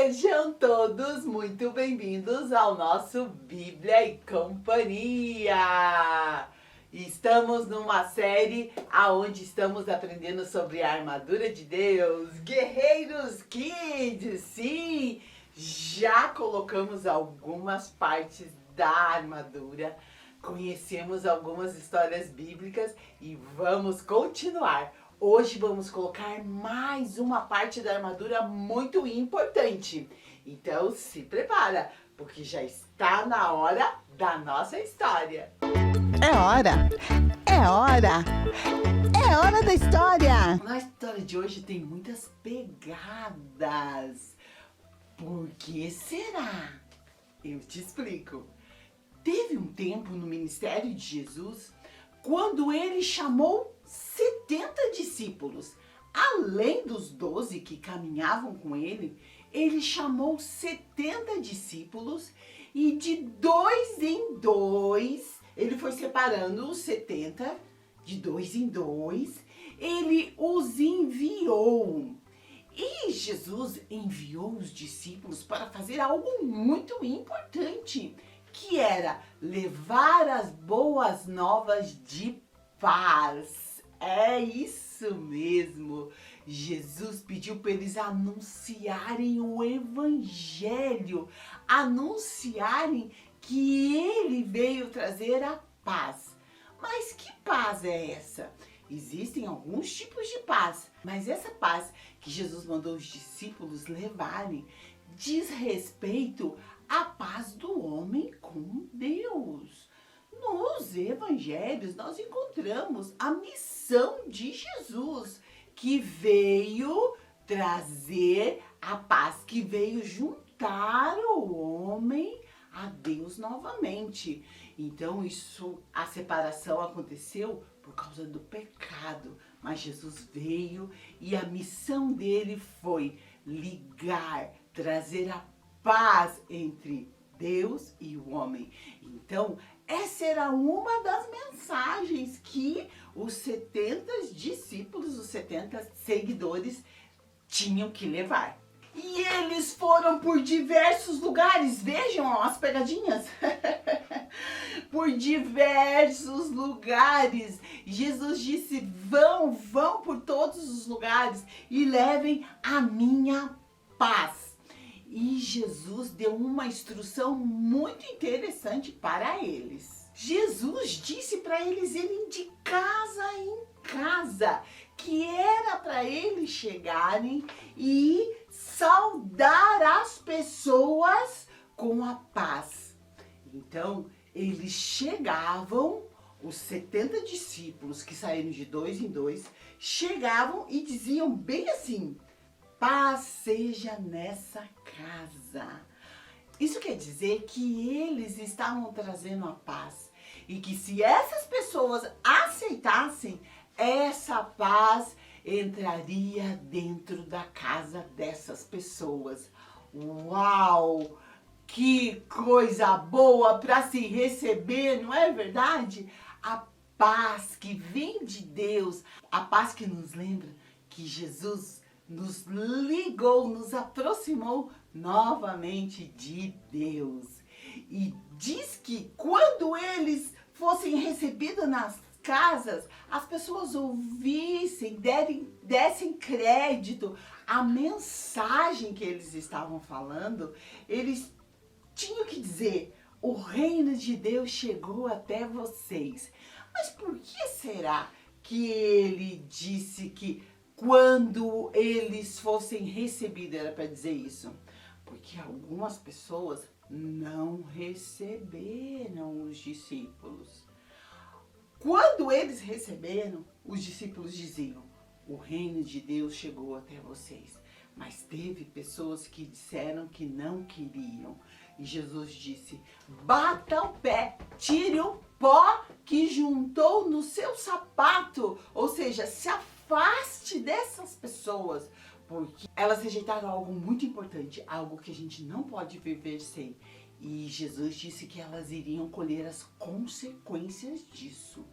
Sejam todos muito bem-vindos ao nosso Bíblia e Companhia! Estamos numa série onde estamos aprendendo sobre a armadura de Deus, Guerreiros Kids! Sim, já colocamos algumas partes da armadura, conhecemos algumas histórias bíblicas e vamos continuar. Hoje vamos colocar mais uma parte da armadura muito importante. Então se prepara, porque já está na hora da nossa história. É hora! É hora! É hora da história! Na história de hoje tem muitas pegadas. Por que será? Eu te explico. Teve um tempo no ministério de Jesus quando ele chamou 70 discípulos. Além dos 12 que caminhavam com ele, ele chamou 70 discípulos e de dois em dois, ele foi separando os 70, de dois em dois, ele os enviou. E Jesus enviou os discípulos para fazer algo muito importante, que era levar as boas novas de paz. É isso mesmo. Jesus pediu para eles anunciarem o evangelho, anunciarem que ele veio trazer a paz. Mas que paz é essa? Existem alguns tipos de paz, mas essa paz que Jesus mandou os discípulos levarem diz respeito à paz do homem com Deus. Nos evangelhos nós encontramos a missão de Jesus, que veio trazer a paz, que veio juntar o homem a Deus novamente. Então a separação aconteceu por causa do pecado, mas Jesus veio e a missão dele foi ligar, trazer a paz entre Deus e o homem. Então, essa era uma das mensagens que os 70 discípulos, os 70 seguidores tinham que levar. E eles foram por diversos lugares, vejam as pegadinhas. Por diversos lugares. Jesus disse: vão por todos os lugares e levem a minha paz. E Jesus deu uma instrução muito interessante para eles. Jesus disse para eles irem de casa em casa, que era para eles chegarem e saudar as pessoas com a paz. Então, eles chegavam, os 70 discípulos que saíram de dois em dois, chegavam e diziam bem assim: paz seja nessa casa. Isso quer dizer que eles estavam trazendo a paz e que se essas pessoas aceitassem, essa paz entraria dentro da casa dessas pessoas. Uau! Que coisa boa para se receber, não é verdade? A paz que vem de Deus, a paz que nos lembra que Jesus nos ligou, nos aproximou novamente de Deus. E diz que quando eles fossem recebidos nas casas, as pessoas ouvissem, dessem crédito à mensagem que eles estavam falando, eles tinham que dizer: o reino de Deus chegou até vocês. Mas por que será que ele disse que quando eles fossem recebidos era para dizer isso? Porque algumas pessoas não receberam os discípulos. Quando eles receberam, os discípulos diziam: o reino de Deus chegou até vocês. Mas teve pessoas que disseram que não queriam. E Jesus disse: bata o pé, tire o pó que juntou no seu sapato. Ou seja, se afaste dessas pessoas, porque elas rejeitaram algo muito importante, algo que a gente não pode viver sem. E Jesus disse que elas iriam colher as consequências disso.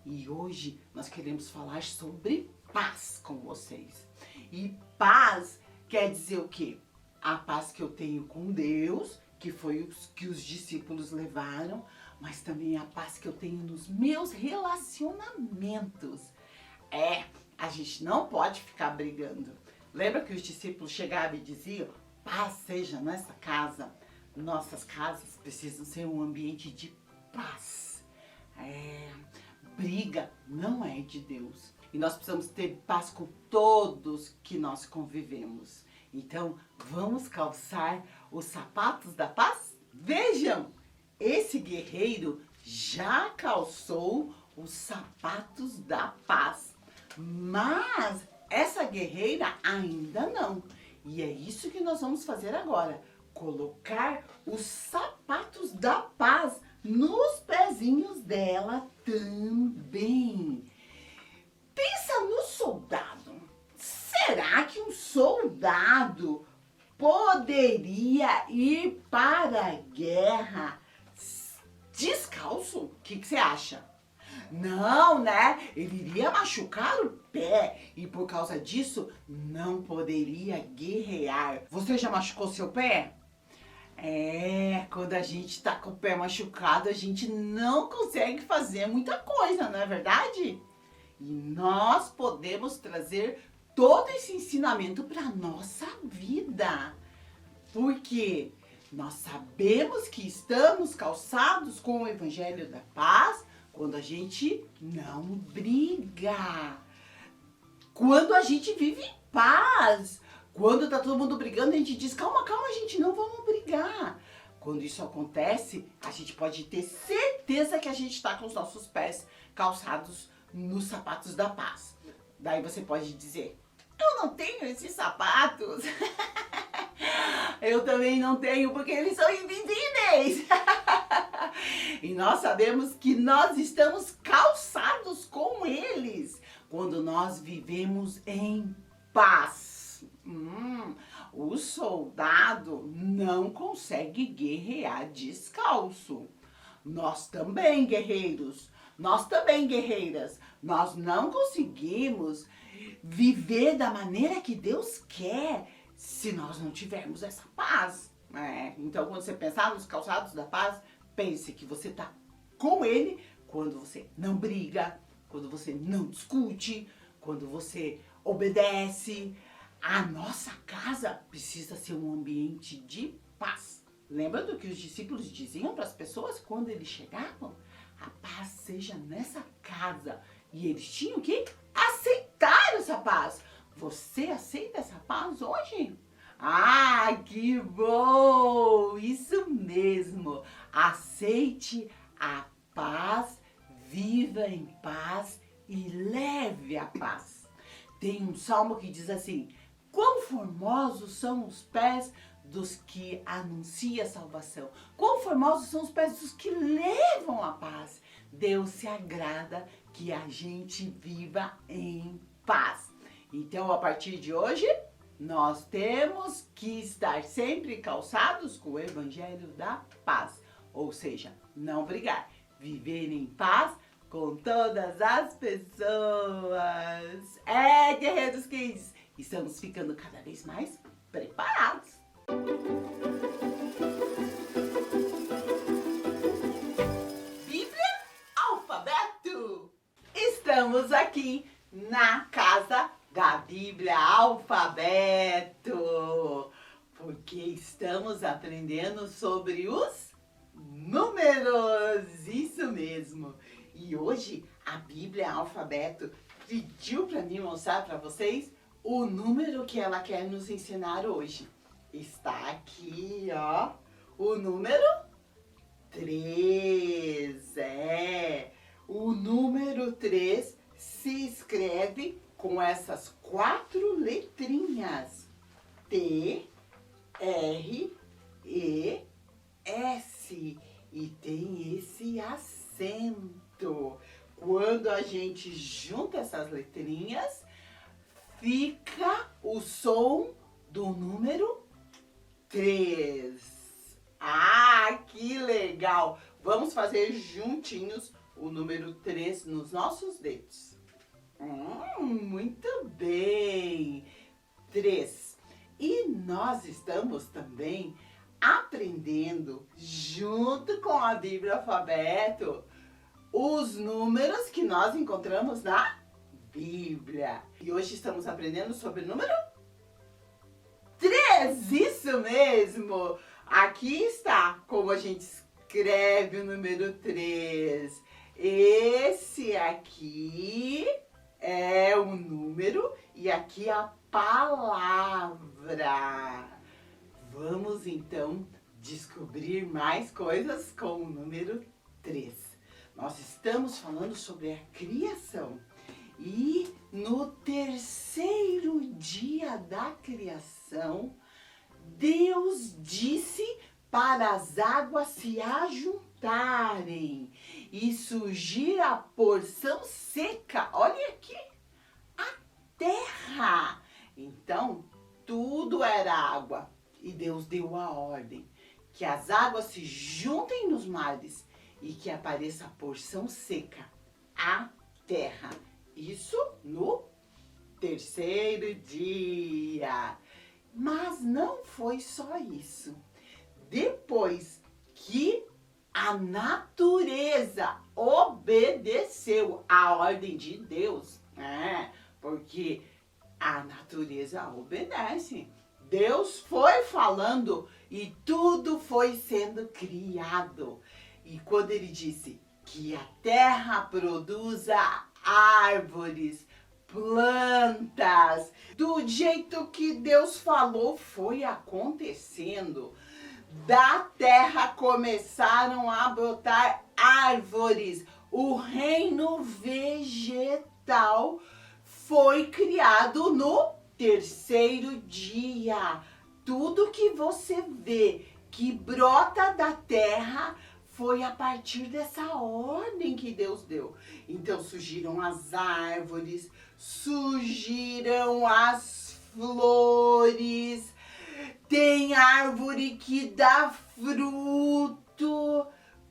E hoje nós queremos falar sobre paz com vocês. E paz quer dizer o quê? a paz que eu tenho com Deus, que foi o que os discípulos levaram, mas também a paz que eu tenho nos meus relacionamentos. A gente não pode ficar brigando. Lembra que os discípulos chegavam e diziam, paz seja nessa casa. Nossas casas precisam ser um ambiente de paz. Briga não é de Deus. E nós precisamos ter paz com todos que nós convivemos. Então, vamos calçar os sapatos da paz? Vejam, esse guerreiro já calçou os sapatos da paz. Mas essa guerreira ainda não. E é isso que nós vamos fazer agora. Colocar os sapatos da paz nos pezinhos dela também. Pensa no soldado. Será que um soldado poderia ir para a guerra descalço? O que você acha? Não, né? Ele iria machucar o pé e por causa disso não poderia guerrear. Você já machucou seu pé? Quando a gente tá com o pé machucado, a gente não consegue fazer muita coisa, não é verdade? E nós podemos trazer todo esse ensinamento para nossa vida. Porque nós sabemos que estamos calçados com o Evangelho da Paz quando a gente não briga. Quando a gente vive em paz. Quando tá todo mundo brigando, a gente diz, calma, gente, não vamos brigar. Quando isso acontece, a gente pode ter certeza que a gente está com os nossos pés calçados nos sapatos da paz. Daí você pode dizer, eu não tenho esses sapatos. Eu também não tenho, porque eles são invisíveis. E nós sabemos que nós estamos calçados com eles quando nós vivemos em paz. O soldado não consegue guerrear descalço. Nós também, guerreiros, nós também, guerreiras, nós não conseguimos viver da maneira que Deus quer se nós não tivermos essa paz. Então, quando você pensar nos calçados da paz, pense que você está com Ele quando você não briga, quando você não discute, quando você obedece. A nossa casa precisa ser um ambiente de paz. Lembra do que os discípulos diziam para as pessoas quando eles chegavam? A paz seja nessa casa. E eles tinham que aceitar essa paz. Você aceita essa paz hoje? Ah, que bom! Isso mesmo. Aceite a paz, viva em paz e leve a paz. Tem um salmo que diz assim, quão formosos são os pés dos que anunciam a salvação. Quão formosos são os pés dos que levam a paz. Deus se agrada que a gente viva em paz. Então, a partir de hoje, nós temos que estar sempre calçados com o Evangelho da Paz. Ou seja, não brigar, viver em paz com todas as pessoas. Guerreiros queridos, estamos ficando cada vez mais preparados. Bíblia Alfabeto! Estamos aqui na casa da Bíblia Alfabeto, porque estamos aprendendo sobre os números, isso mesmo. E hoje a Bíblia Alfabeto pediu para mim mostrar para vocês o número que ela quer nos ensinar hoje. Está aqui, ó, o número 3. O número 3 se escreve com essas 4 letrinhas. T, R, E, S. E tem esse acento. Quando a gente junta essas letrinhas, fica o som do número 3. Ah, que legal! Vamos fazer juntinhos o número 3 nos nossos dedos. Muito bem! 3. E nós estamos também aprendendo, junto com a Bíblia Alfabeto, os números que nós encontramos na Bíblia. E hoje estamos aprendendo sobre o número 3, isso mesmo! Aqui está como a gente escreve o número 3. Esse aqui é o número e aqui a palavra. Vamos então descobrir mais coisas com o número 3. Nós estamos falando sobre a criação. E no terceiro dia da criação, Deus disse para as águas se ajuntarem e surgir a porção seca. Olha aqui, a terra. Então, tudo era água e Deus deu a ordem que as águas se juntem nos mares e que apareça a porção seca, a terra. Isso no terceiro dia. Mas não foi só isso. Depois que a natureza obedeceu à ordem de Deus, porque a natureza obedece. Deus foi falando e tudo foi sendo criado. E quando ele disse que a terra produza árvores, plantas, do jeito que Deus falou, foi acontecendo. Da terra começaram a brotar árvores. O reino vegetal foi criado no terceiro dia. Tudo que você vê que brota da terra foi a partir dessa ordem que Deus deu. Então surgiram as árvores, surgiram as flores, tem árvore que dá fruto.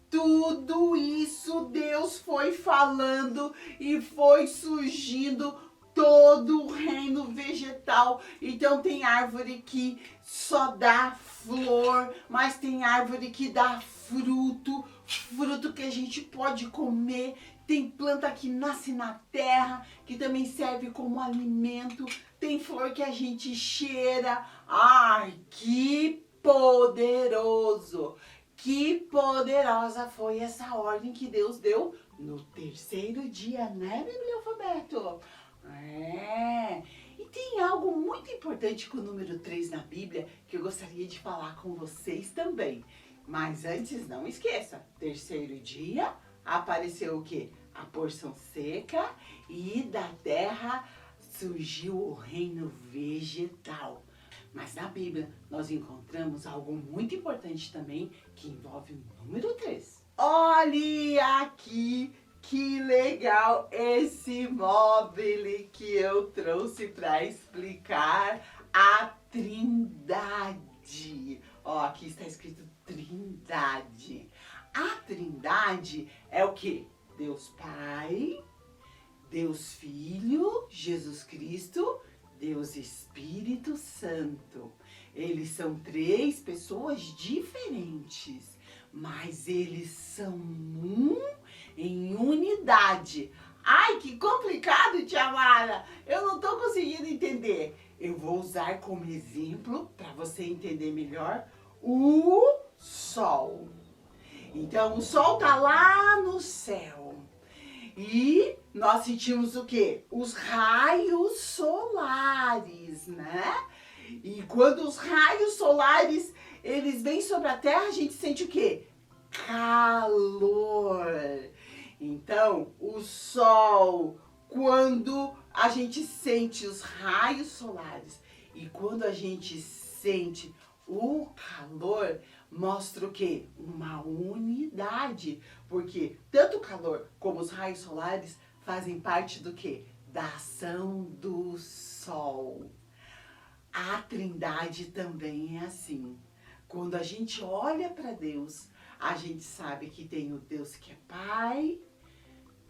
Tudo isso Deus foi falando e foi surgindo todo o reino vegetal. Então tem árvore que só dá flor, mas tem árvore que dá fruto, fruto que a gente pode comer. Tem planta que nasce na terra, que também serve como alimento. Tem flor que a gente cheira. Ai, que poderoso! Que poderosa foi essa ordem que Deus deu no terceiro dia, né, Bíblia Alfabeto? E tem algo muito importante com o número 3 na Bíblia que eu gostaria de falar com vocês também. Mas antes, não esqueça, terceiro dia apareceu o quê? A porção seca e da terra surgiu o reino vegetal. Mas na Bíblia nós encontramos algo muito importante também que envolve o número 3. Olhe aqui! Que legal esse móvel que eu trouxe para explicar a Trindade. Ó, aqui está escrito Trindade. A Trindade é o quê? Deus Pai, Deus Filho, Jesus Cristo, Deus Espírito Santo. Eles são 3 pessoas diferentes, mas eles são um em unidade. Ai, que complicado, tia Mara! Eu não tô conseguindo entender. Eu vou usar como exemplo, para você entender melhor, o Sol. Então, o Sol tá lá no céu. E nós sentimos o quê? Os raios solares, né? E quando os raios solares, eles vêm sobre a Terra, a gente sente o quê? Calor. Então, o Sol, quando a gente sente os raios solares e quando a gente sente o calor, mostra o quê? Uma unidade. Porque tanto o calor como os raios solares fazem parte do quê? Da ação do Sol. A Trindade também é assim. Quando a gente olha para Deus, a gente sabe que tem o Deus que é Pai,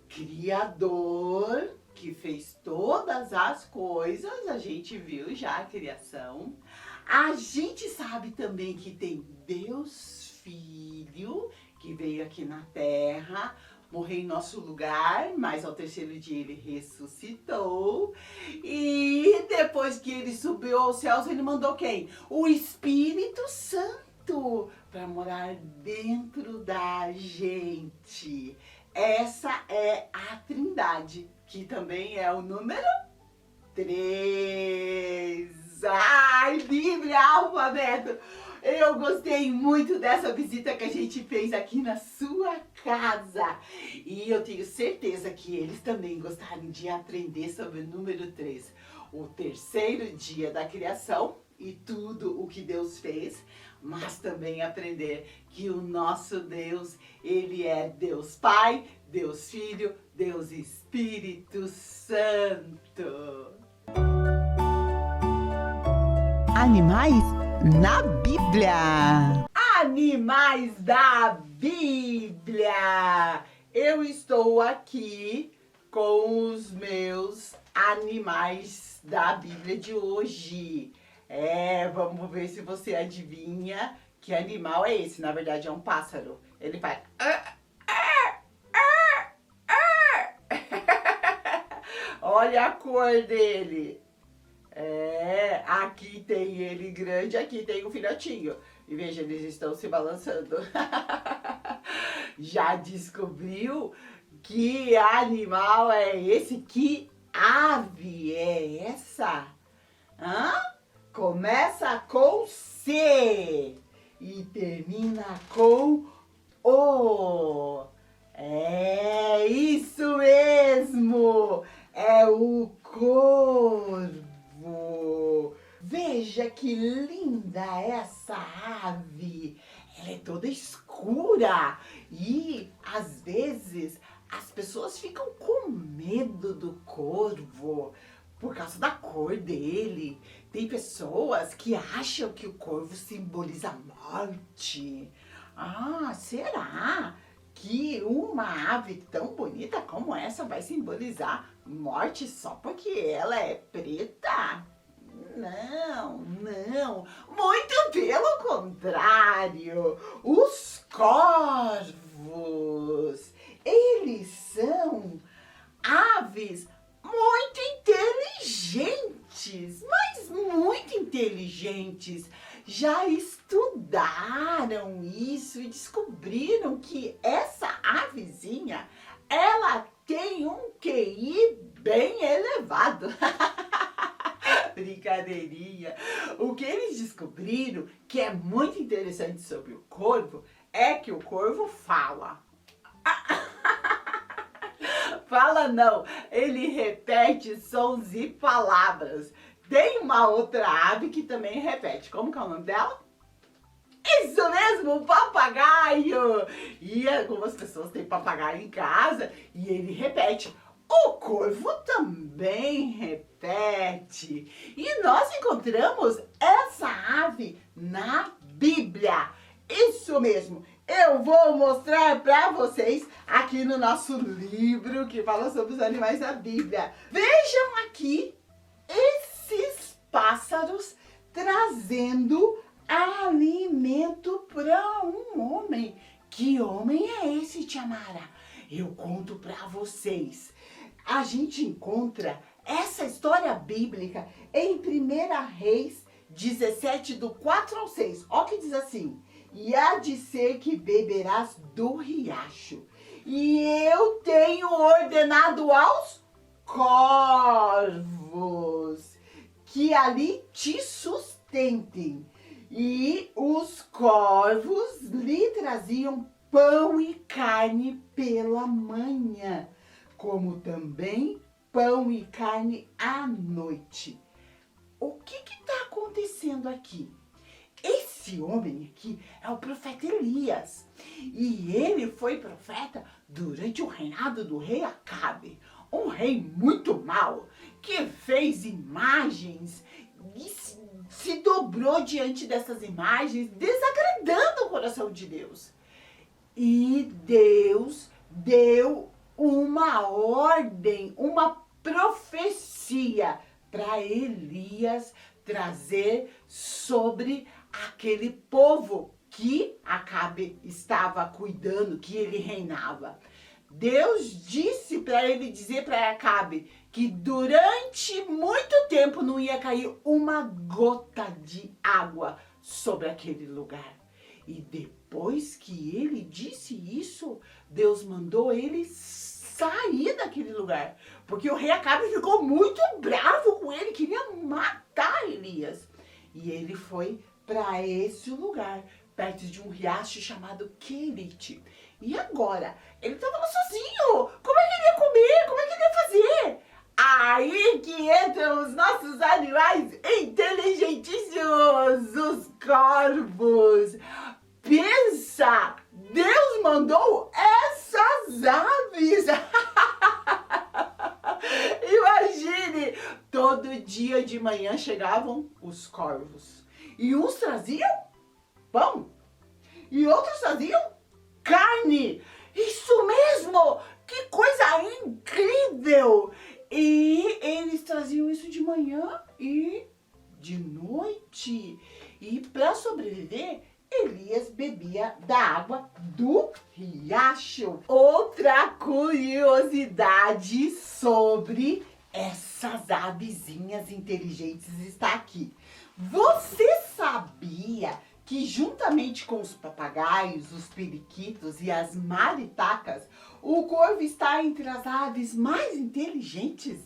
Criador, que fez todas as coisas, a gente viu já a criação. A gente sabe também que tem Deus Filho, que veio aqui na Terra, morreu em nosso lugar, mas ao terceiro dia ele ressuscitou. E depois que ele subiu aos céus, ele mandou quem? O Espírito Santo para morar dentro da gente. Essa é a Trindade, que também é o número 3. Ai, Bíblia, alfabeto! Eu gostei muito dessa visita que a gente fez aqui na sua casa. E eu tenho certeza que eles também gostaram de aprender sobre o número 3. O terceiro dia da criação e tudo o que Deus fez. Mas também aprender que o nosso Deus, ele é Deus Pai, Deus Filho, Deus Espírito Santo. Animais na Bíblia. Animais da Bíblia. Eu estou aqui com os meus animais da Bíblia de hoje. Vamos ver se você adivinha que animal é esse. Na verdade é um pássaro. Ele faz... Olha a cor dele. Aqui tem ele grande, aqui tem o filhotinho. E veja, eles estão se balançando. Já descobriu que animal é esse? Que ave é essa? Começa com C e termina com O. É isso mesmo! É o corvo. Veja que linda essa ave. Ela é toda escura e às vezes as pessoas ficam com medo do corvo por causa da cor dele. Tem pessoas que acham que o corvo simboliza a morte. Será que uma ave tão bonita como essa vai simbolizar morte só porque ela é preta? Não, muito pelo contrário. Os corvos, eles são aves muito inteligentes, mas muito inteligentes. Já estudaram isso e descobriram que essa avezinha, ela tem um QI bem elevado. Brincadeirinha. O que eles descobriram que é muito interessante sobre o corvo é que o corvo fala. Fala não, ele repete sons e palavras. Tem uma outra ave que também repete. Como que é o nome dela? Isso mesmo, o papagaio! E algumas pessoas têm papagaio em casa e ele repete. O corvo também repete. E nós encontramos essa ave na Bíblia. Isso mesmo. Eu vou mostrar para vocês aqui no nosso livro que fala sobre os animais da Bíblia. Vejam aqui esses pássaros trazendo alimento para um homem. Que homem é esse, Tia Mara? Eu conto para vocês. A gente encontra essa história bíblica em 1 Reis 17, do 4 ao 6. Ó que diz assim: e há de ser que beberás do riacho, e eu tenho ordenado aos corvos que ali te sustentem. E os corvos lhe traziam pão e carne pela manhã, como também pão e carne à noite. O que está acontecendo aqui? Esse homem aqui é o profeta Elias. E ele foi profeta durante o reinado do rei Acabe. Um rei muito mau, que fez imagens e se dobrou diante dessas imagens, desagradando o coração de Deus. E Deus deu uma ordem, uma profecia para Elias trazer sobre aquele povo que Acabe estava cuidando, que ele reinava. Deus disse para ele dizer para Acabe que durante muito tempo não ia cair uma gota de água sobre aquele lugar. E depois que ele disse isso, Deus mandou ele sair daquele lugar. Porque o rei Acabe ficou muito bravo com ele, queria matar Elias. E ele foi para esse lugar, perto de um riacho chamado Querite. E agora? Ele estava lá sozinho. Como é que ele ia comer? Como é que ele ia fazer? Aí que entram os nossos animais inteligentíssimos, os corvos. Pensa, Deus mandou essas aves. Imagine, todo dia de manhã chegavam os corvos. E uns traziam pão. E outros traziam carne. Isso mesmo! Que coisa incrível! E eles traziam isso de manhã e de noite. E para sobreviver, Elias bebia da água do riacho. Outra curiosidade sobre essas avezinhas inteligentes está aqui. Você sabia que juntamente com os papagaios, os periquitos e as maritacas, o corvo está entre as aves mais inteligentes?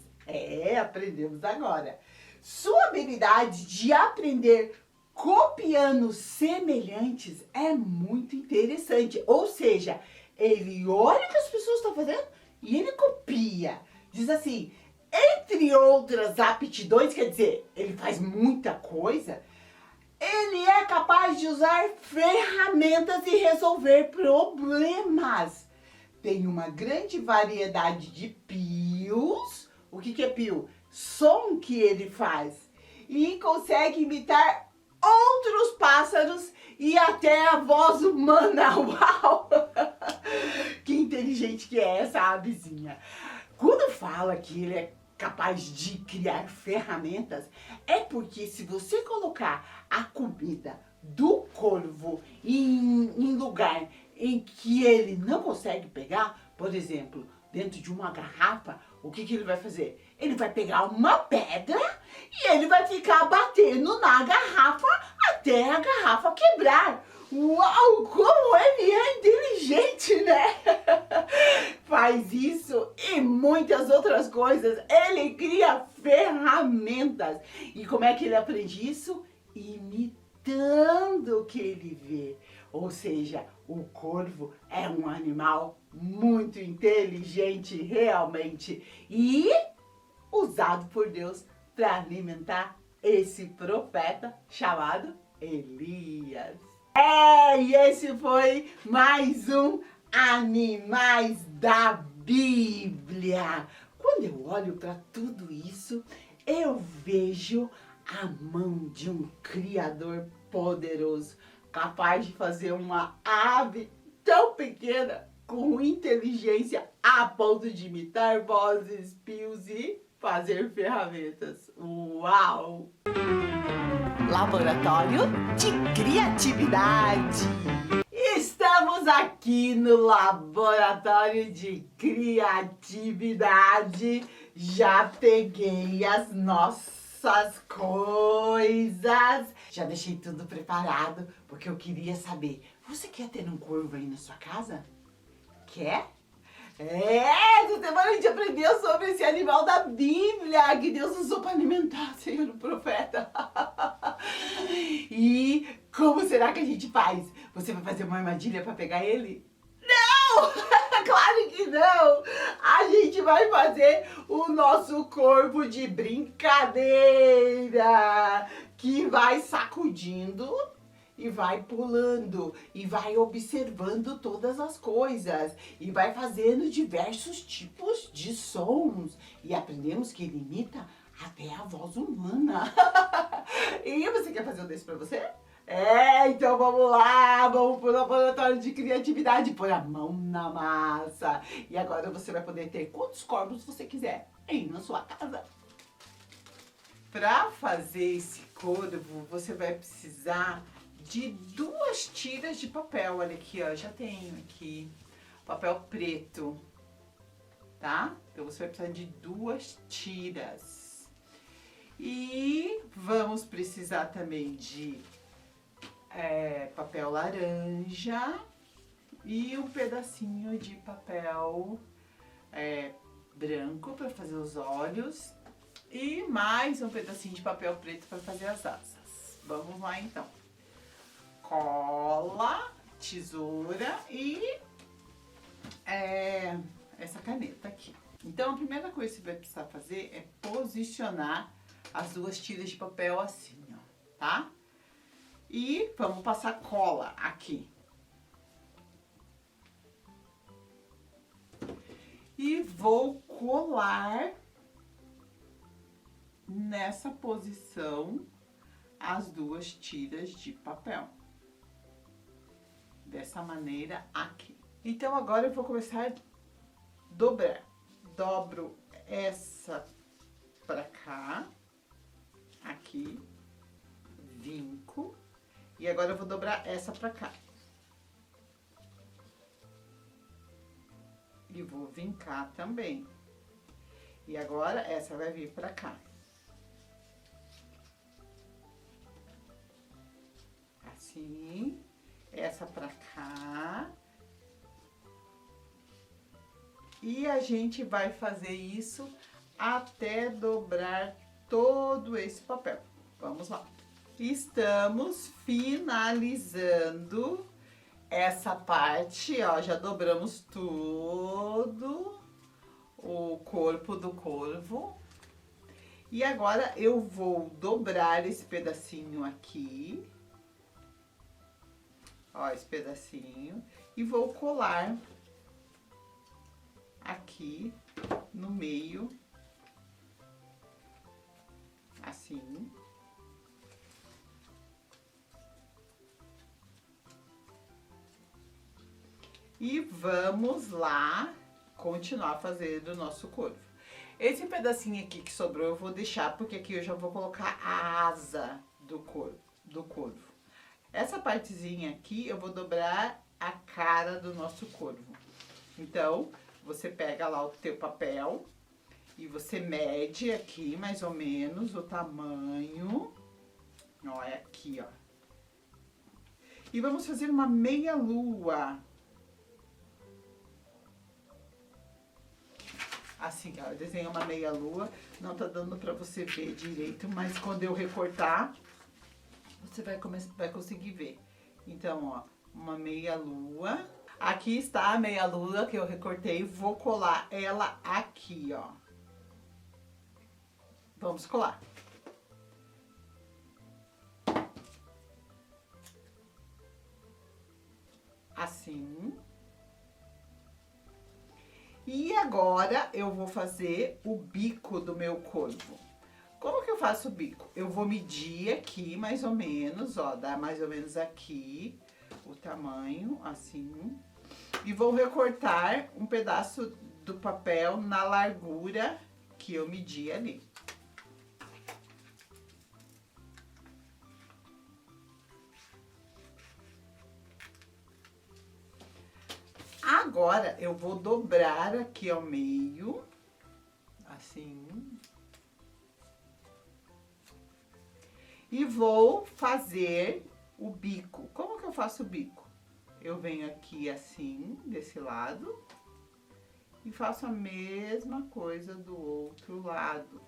Aprendemos agora. Sua habilidade de aprender copiando semelhantes é muito interessante. Ou seja, ele olha o que as pessoas estão fazendo e ele copia. Diz assim, entre outras aptidões, quer dizer, ele faz muita coisa. Ele é capaz de usar ferramentas e resolver problemas. Tem uma grande variedade de pios. O que é pio? Som que ele faz. E consegue imitar outros pássaros e até a voz humana. Uau! Que inteligente que é essa avezinha. Quando fala que ele é capaz de criar ferramentas, é porque se você colocar a comida do corvo em lugar em que ele não consegue pegar, por exemplo, dentro de uma garrafa, o que ele vai fazer? Ele vai pegar uma pedra e ele vai ficar batendo na garrafa até a garrafa quebrar. Uau, como ele é inteligente, né? Faz isso e muitas outras coisas. Ele cria ferramentas. E como é que ele aprende isso? Imitando o que ele vê. Ou seja, o corvo é um animal muito inteligente, realmente. E usado por Deus para alimentar esse profeta chamado Elias. E esse foi mais um Animais da Bíblia. Quando eu olho para tudo isso, eu vejo a mão de um Criador poderoso, capaz de fazer uma ave tão pequena com inteligência a ponto de imitar vozes, pios e fazer ferramentas. Uau! Laboratório de Criatividade. Estamos aqui no Laboratório de Criatividade. Já peguei as nossas coisas. Já deixei tudo preparado, porque eu queria saber. Você quer ter um corvo aí na sua casa? Quer? Essa semana a gente aprendeu sobre esse animal da Bíblia que Deus usou para alimentar, Senhor, o profeta. E como será que a gente faz? Você vai fazer uma armadilha para pegar ele? Não! Claro que não! A gente vai fazer o nosso corpo de brincadeira, que vai sacudindo e vai pulando e vai observando todas as coisas e vai fazendo diversos tipos de sons e aprendemos que ele imita até a voz humana. E você quer fazer um desse pra você? Então vamos lá, vamos pro laboratório de criatividade, pôr a mão na massa. E agora você vai poder ter quantos corvos você quiser aí na sua casa. Para fazer esse corvo, você vai precisar de 2 tiras de papel. Olha aqui, ó, já tenho aqui papel preto, tá? Então você vai precisar de 2 tiras. E vamos precisar também de papel laranja e um pedacinho de papel branco para fazer os olhos e mais um pedacinho de papel preto para fazer as asas. Vamos lá então. Cola, tesoura e essa caneta aqui. Então a primeira coisa que você vai precisar fazer é posicionar as 2 tiras de papel assim, ó, tá? E vamos passar cola aqui. E vou colar nessa posição as 2 tiras de papel. Dessa maneira aqui. Então agora eu vou começar a dobrar. Dobro essa pra cá, aqui, vinco. E agora eu vou dobrar essa pra cá. E vou vincar também. E agora essa vai vir pra cá. Assim. Essa pra cá. E a gente vai fazer isso até dobrar todo esse papel. Vamos lá. Estamos finalizando essa parte, ó, já dobramos todo o corpo do corvo. E agora eu vou dobrar esse pedacinho aqui, ó, esse pedacinho, e vou colar aqui no meio, assim. E vamos lá continuar fazendo o nosso corvo. Esse pedacinho aqui que sobrou eu vou deixar, porque aqui eu já vou colocar a asa do corvo. Essa partezinha aqui eu vou dobrar a cara do nosso corvo. Então, você pega lá o teu papel e você mede aqui mais ou menos o tamanho. Ó, é aqui, ó. E vamos fazer uma meia lua. Assim, ó, eu desenhei uma meia lua, não tá dando pra você ver direito, mas quando eu recortar, você vai conseguir ver. Então, ó, uma meia lua. Aqui está a meia lua que eu recortei, vou colar ela aqui, ó. Vamos colar. Assim. E agora eu vou fazer o bico do meu corvo. Como que eu faço o bico? Eu vou medir aqui mais ou menos, ó, dá mais ou menos aqui o tamanho, assim. E vou recortar um pedaço do papel na largura que eu medi ali. Agora, eu vou dobrar aqui ao meio, assim. E vou fazer o bico. Como que eu faço o bico? Eu venho aqui assim, desse lado, e faço a mesma coisa do outro lado.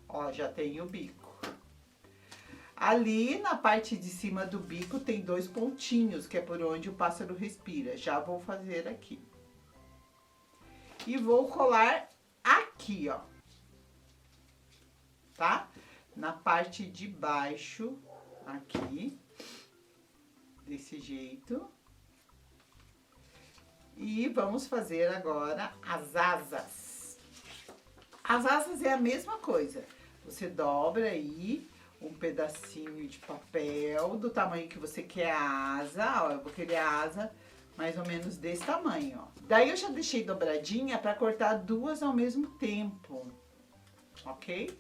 Ó, já tenho o bico. Ali na parte de cima do bico tem 2 pontinhos, que é por onde o pássaro respira. Já vou fazer aqui. E vou colar aqui, ó. Tá? Na parte de baixo, aqui. Desse jeito. E vamos fazer agora as asas. As asas é a mesma coisa. Você dobra aí um pedacinho de papel do tamanho que você quer a asa, ó, eu vou querer a asa mais ou menos desse tamanho, ó. Daí eu já deixei dobradinha para cortar 2 ao mesmo tempo, ok?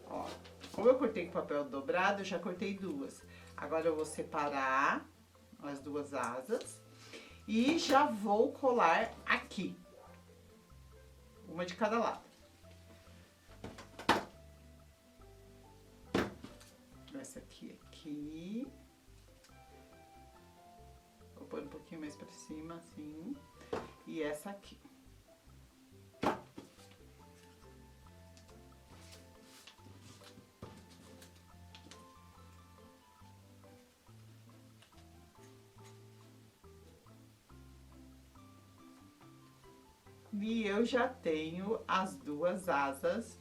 Ó, como eu cortei com papel dobrado, eu já cortei duas. Agora eu vou separar as duas asas e já vou colar aqui. Uma de cada lado. Essa aqui. Vou pôr um pouquinho mais pra cima, assim. E essa aqui. E eu já tenho as duas asas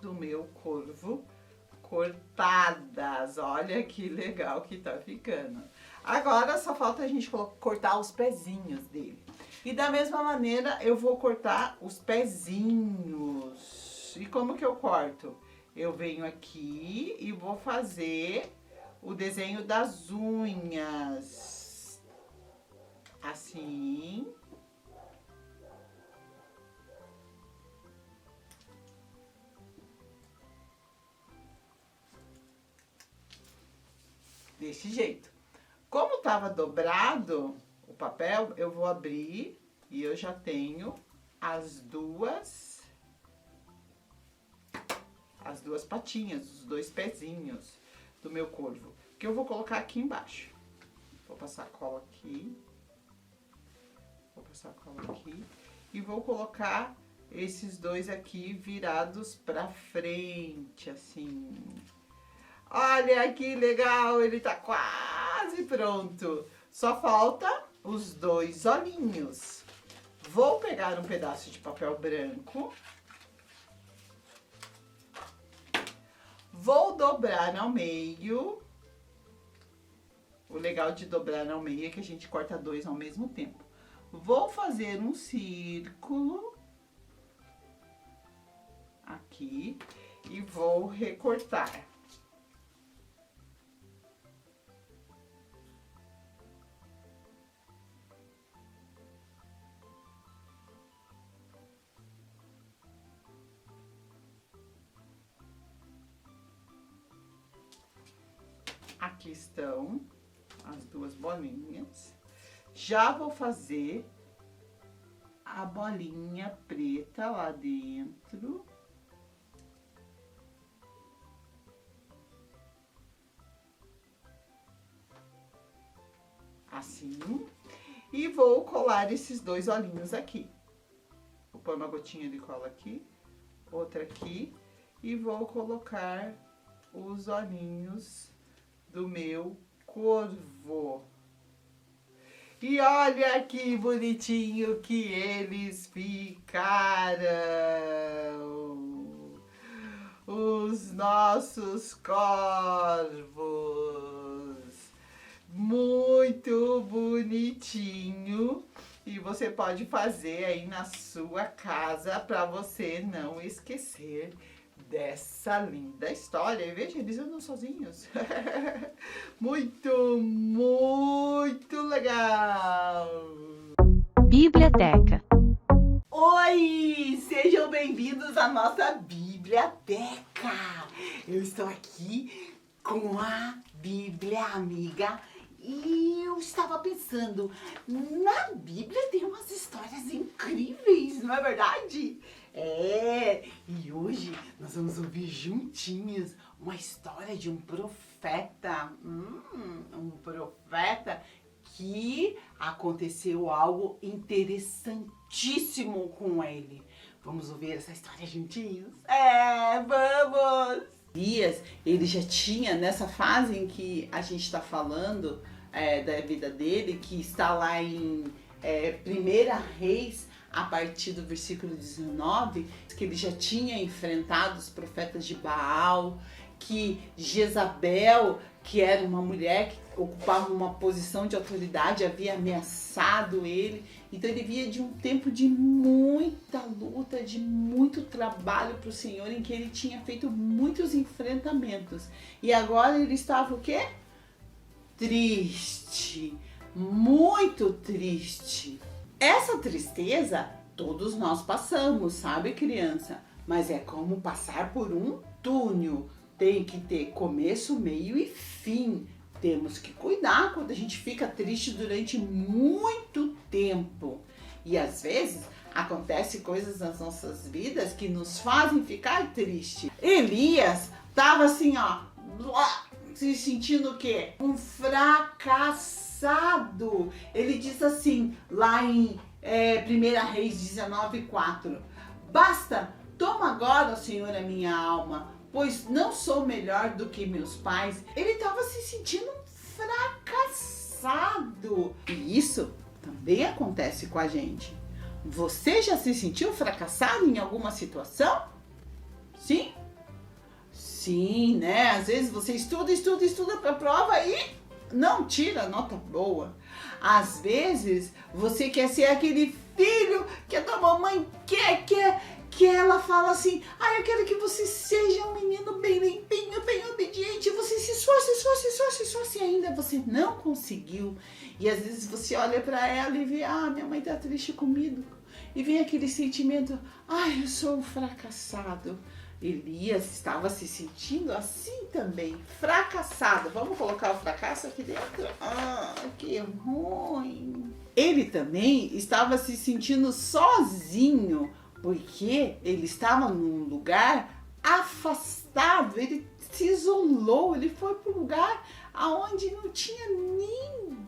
do meu corvo cortadas. Olha que legal que tá ficando. Agora só falta a gente cortar os pezinhos dele. E da mesma maneira eu vou cortar os pezinhos. E como que eu corto? Eu venho aqui e vou fazer o desenho das unhas. Assim. Desse jeito. Como tava dobrado o papel, eu vou abrir e eu já tenho as duas patinhas, os dois pezinhos do meu corvo, que eu vou colocar aqui embaixo. Vou passar cola aqui. Vou passar cola aqui e vou colocar esses dois aqui virados pra frente, assim. Olha que legal, ele tá quase pronto. Só falta os dois olhinhos. Vou pegar um pedaço de papel branco. Vou dobrar ao meio. O legal de dobrar ao meio é que a gente corta dois ao mesmo tempo. Vou fazer um círculo aqui e vou recortar. Aqui estão as duas bolinhas. Já vou fazer a bolinha preta lá dentro. Assim. E vou colar esses dois olhinhos aqui. Vou pôr uma gotinha de cola aqui, outra aqui. E vou colocar os olhinhos do meu corvo. E olha que bonitinho que eles ficaram. Os nossos corvos. Muito bonitinho. E você pode fazer aí na sua casa para você não esquecer dessa linda história. E veja, eles andam sozinhos. Muito, muito legal! Biblioteca. Oi! Sejam bem-vindos à nossa biblioteca! Eu estou aqui com a Bíblia Amiga e eu estava pensando, na Bíblia tem umas histórias incríveis, não é verdade? E hoje nós vamos ouvir juntinhos uma história de um profeta, que aconteceu algo interessantíssimo com ele. Vamos ouvir essa história juntinhos? Vamos! Elias, ele já tinha, nessa fase em que a gente está falando da vida dele, que está lá em 1 Reis, a partir do versículo 19, que ele já tinha enfrentado os profetas de Baal, que Jezabel, que era uma mulher que ocupava uma posição de autoridade, havia ameaçado ele. Então ele via de um tempo de muita luta, de muito trabalho para o Senhor, em que ele tinha feito muitos enfrentamentos. E agora ele estava o quê? Triste, muito triste. Essa tristeza todos nós passamos, sabe, criança? mas é como passar por um túnel. Tem que ter começo, meio e fim. Temos que cuidar quando a gente fica triste durante muito tempo. E às vezes acontecem coisas nas nossas vidas que nos fazem ficar triste. Elias estava assim, ó, se sentindo o quê? Um fracassado. Ele diz assim, lá em 1 Reis 19:4. Basta, toma agora, Senhor, a minha alma, pois não sou melhor do que meus pais. Ele estava se sentindo fracassado. E isso também acontece com a gente. Você já se sentiu fracassado em alguma situação? Sim? Sim, né? Às vezes você estuda para a prova e não tira nota boa. Às vezes você quer ser aquele filho que a tua mamãe quer que ela fala assim, eu quero que você seja um menino bem limpinho, bem obediente, você se esforce e ainda você não conseguiu. E às vezes você olha para ela e vê, minha mãe tá triste comigo. E vem aquele sentimento, eu sou um fracassado. Elias estava se sentindo assim também, fracassado. Vamos colocar o fracasso aqui dentro? Que ruim. Ele também estava se sentindo sozinho, porque ele estava num lugar afastado, ele se isolou, ele foi para um lugar onde não tinha ninguém.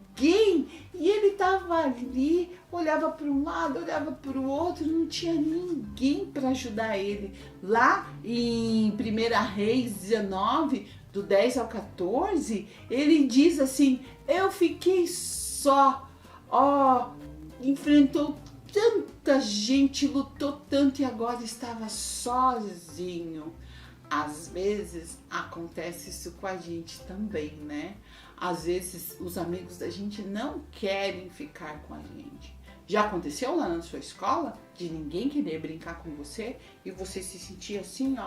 E ele estava ali, olhava para um lado, olhava para o outro, não tinha ninguém para ajudar ele. Lá em 1 Reis 19, do 10 ao 14, ele diz assim, eu fiquei só, enfrentou tanta gente, lutou tanto e agora estava sozinho. Às vezes acontece isso com a gente também, né? Às vezes os amigos da gente não querem ficar com a gente. Já aconteceu lá na sua escola de ninguém querer brincar com você e você se sentir assim,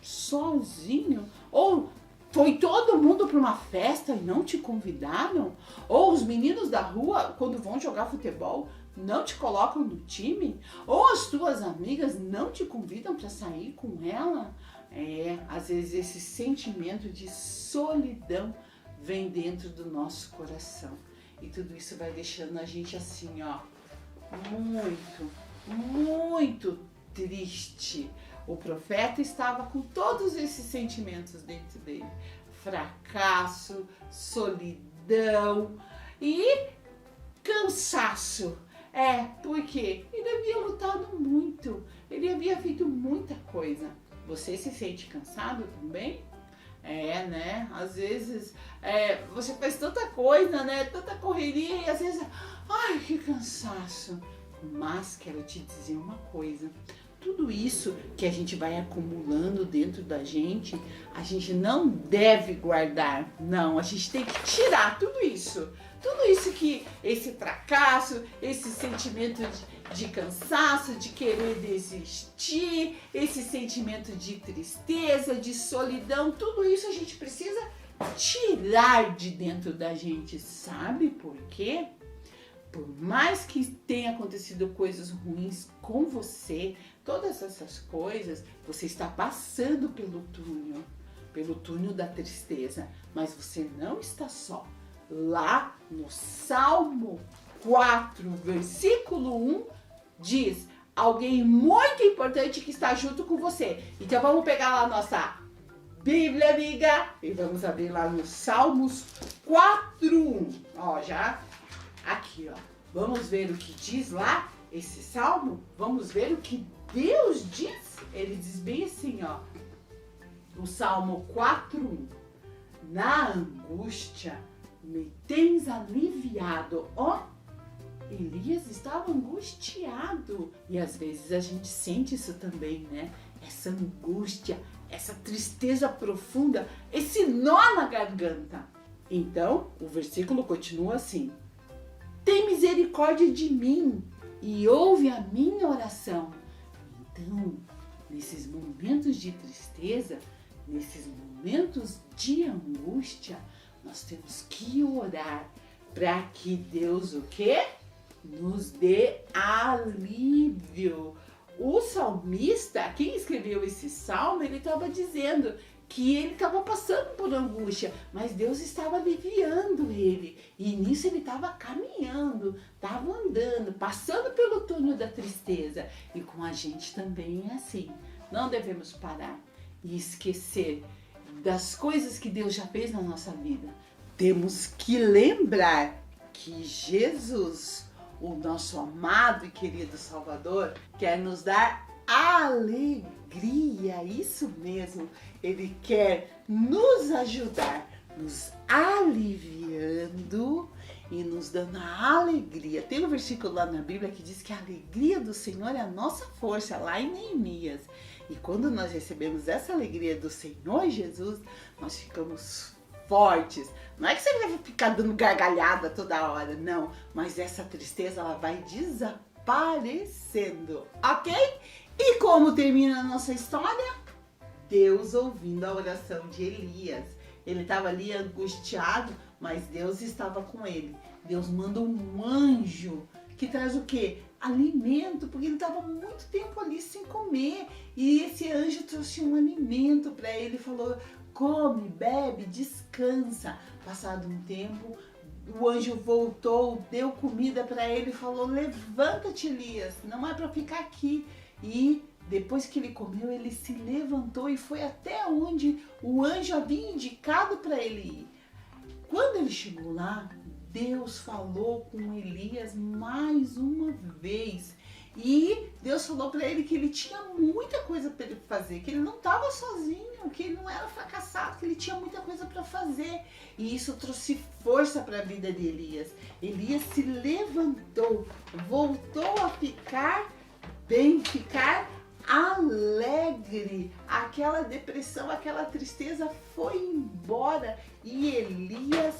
sozinho? Ou foi todo mundo para uma festa e não te convidaram? Ou os meninos da rua, quando vão jogar futebol, não te colocam no time? Ou as tuas amigas não te convidam para sair com ela? Às vezes esse sentimento de solidão vem dentro do nosso coração. E tudo isso vai deixando a gente assim, muito, muito triste. O profeta estava com todos esses sentimentos dentro dele. Fracasso, solidão e cansaço. Porque ele havia lutado muito, ele havia feito muita coisa. Você se sente cansado também? Né? Às vezes você faz tanta coisa, né? Tanta correria e às vezes, que cansaço. Mas quero te dizer uma coisa. Tudo isso que a gente vai acumulando dentro da gente, a gente não deve guardar. Não, a gente tem que tirar tudo isso. Tudo isso que, esse fracasso, esse sentimento de cansaço, de querer desistir, esse sentimento de tristeza, de solidão, tudo isso a gente precisa tirar de dentro da gente. Sabe por quê? Por mais que tenha acontecido coisas ruins com você, todas essas coisas, você está passando pelo túnel da tristeza, mas você não está só. Lá no Salmo 4, versículo 1, diz alguém muito importante que está junto com você. Então vamos pegar lá a nossa Bíblia, amiga, e vamos abrir lá no Salmos 4:1. Já aqui, vamos ver o que diz lá esse salmo. Vamos ver o que Deus diz. Ele diz bem assim, no Salmo 4:1. Na angústia me tens aliviado. Elias estava angustiado. E às vezes a gente sente isso também, né? Essa angústia, essa tristeza profunda, esse nó na garganta. Então, o versículo continua assim. Tem misericórdia de mim e ouve a minha oração. Então, nesses momentos de tristeza, nesses momentos de angústia, nós temos que orar para que Deus o quê? Nos dê alívio. O salmista, quem escreveu esse salmo, ele estava dizendo que ele estava passando por angústia, mas Deus estava aliviando ele. E nisso ele estava caminhando, estava andando, passando pelo túnel da tristeza. E com a gente também é assim. Não devemos parar e esquecer das coisas que Deus já fez na nossa vida. Temos que lembrar que Jesus, o nosso amado e querido Salvador, quer nos dar alegria, isso mesmo. Ele quer nos ajudar, nos aliviando e nos dando a alegria. Tem um versículo lá na Bíblia que diz que a alegria do Senhor é a nossa força, lá em Neemias. E quando nós recebemos essa alegria do Senhor Jesus, nós ficamos fortes. Não é que você vai ficar dando gargalhada toda hora, não. Mas essa tristeza, ela vai desaparecendo, ok? E como termina a nossa história? Deus ouvindo a oração de Elias. Ele estava ali angustiado, mas Deus estava com ele. Deus manda um anjo que traz o quê? Alimento, porque ele estava muito tempo ali sem comer. E esse anjo trouxe um alimento para ele e falou: come, bebe, descansa. Passado um tempo, o anjo voltou, deu comida para ele e falou: levanta-te, Elias, não é para ficar aqui. E depois que ele comeu, ele se levantou e foi até onde o anjo havia indicado para ele ir. Quando ele chegou lá, Deus falou com Elias mais uma vez. E Deus falou para ele que ele tinha muita coisa para ele fazer, que ele não estava sozinho, que ele não era fracassado, que ele tinha muita coisa para fazer. E isso trouxe força para a vida de Elias. Elias se levantou, voltou a ficar bem, ficar alegre. Aquela depressão, aquela tristeza foi embora e Elias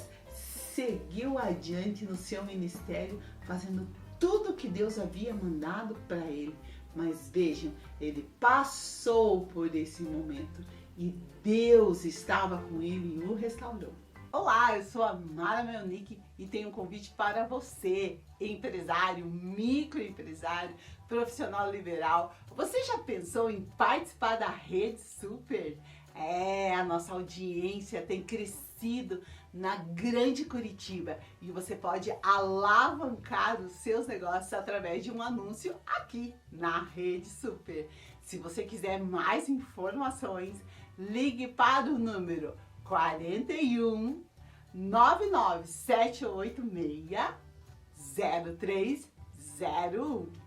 seguiu adiante no seu ministério, fazendo tudo que Deus havia mandado para ele. Mas vejam, ele passou por esse momento e Deus estava com ele e o restaurou. Olá, eu sou a Mara Melnick e tenho um convite para você, empresário, microempresário, profissional liberal. Você já pensou em participar da Rede Super? A nossa audiência tem crescido na Grande Curitiba e você pode alavancar os seus negócios através de um anúncio aqui na Rede Super. Se você quiser mais informações, ligue para o número 41 99786 0301.